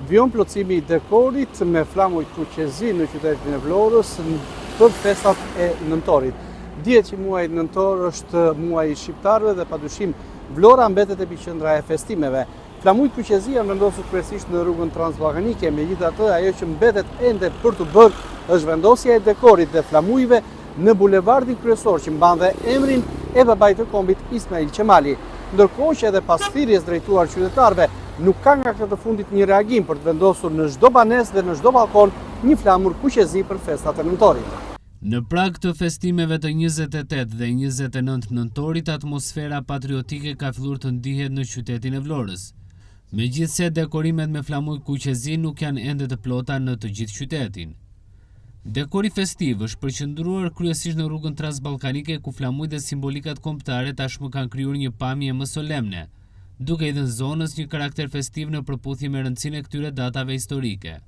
Vion plotësimi i dekorit me flamuj kuqezi në qytetin e Vlorës për festat e nëntorit. Dihet që muaji nëntor është muaji shqiptarëve dhe padyshim Vlora mbetet epiqendra e festimeve. Flamujt kuqezi janë vendosur kryesisht në rrugën transballkanike, megjithatë ajo që mbetet ende për të bërë është vendosja e dekorit dhe flamujve në bulevardin kryesor që mban dhe emrin e babait të kombit Ismail Qemali. Ndërkohë që edhe pas thirrjes drejtuar qytetarëve, nuk ka nga këtë fundit një reagim për të vendosur në çdo banesë dhe në çdo balkon një flamur kuqezi për festat e nëntorit. Në prag të festimeve të 28 dhe 29 nëntorit, atmosfera patriotike ka filluar të ndihet në qytetin e Vlorës. Megjithse dekorimet me flamuj kuqezi nuk janë ende të plota në të gjithë qytetin. Dekori festiv është përqendruar kryesisht në rrugën transballkanike ku flamujt dhe simbolikat kombëtare tashmë kanë krijuar një pamje më solemne, duke i dhënë zonës një karakter festiv në përputhje me rëndësinë e këtyre datave historike.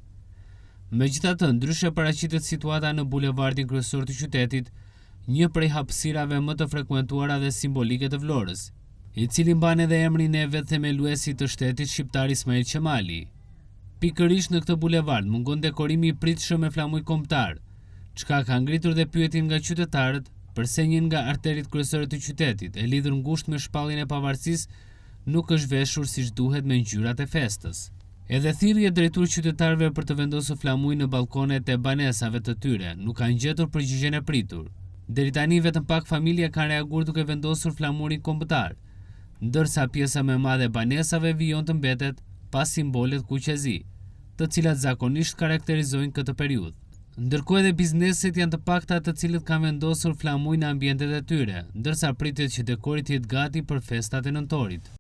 Megjithatë, ndryshe paraqitet situata në bulevardin kryesor të qytetit, një prej hapësirave më të frekuentuara dhe simbolike të Vlorës, i cili mban edhe emrin e vet themeluesit të shtetit shqiptar Ismail Qemali. Pikërisht në këtë bulevard mungon dekorimi i pritshëm me flamuj kombëtar, çka ka ngritur dhe pyetjen nga qytetarët përse një nga arterit kryesore të qytetit, e lidhur ngushtë me shpalljen e pavarësisë, nuk është veshur siç duhet me ngjyrat e festës. Edhe thirrje drejtuar qytetarëve për të vendosur flamuj në balkonet e banesave të tyre nuk kanë gjetur përgjigjen e pritur. Deri tani vetëm pak familje kanë reaguar duke vendosur flamurin kombëtar, ndërsa pjesa më e madhe e banesave vijon të mbetet pas simbolet kuqezi, të cilat zakonisht karakterizojnë këtë periudhë. Ndërkohë edhe bizneset janë të pakta të cilët kanë vendosur flamuj në ambientet e tyre, ndërsa pritet që dekori të jetë gati për festat e nëntorit.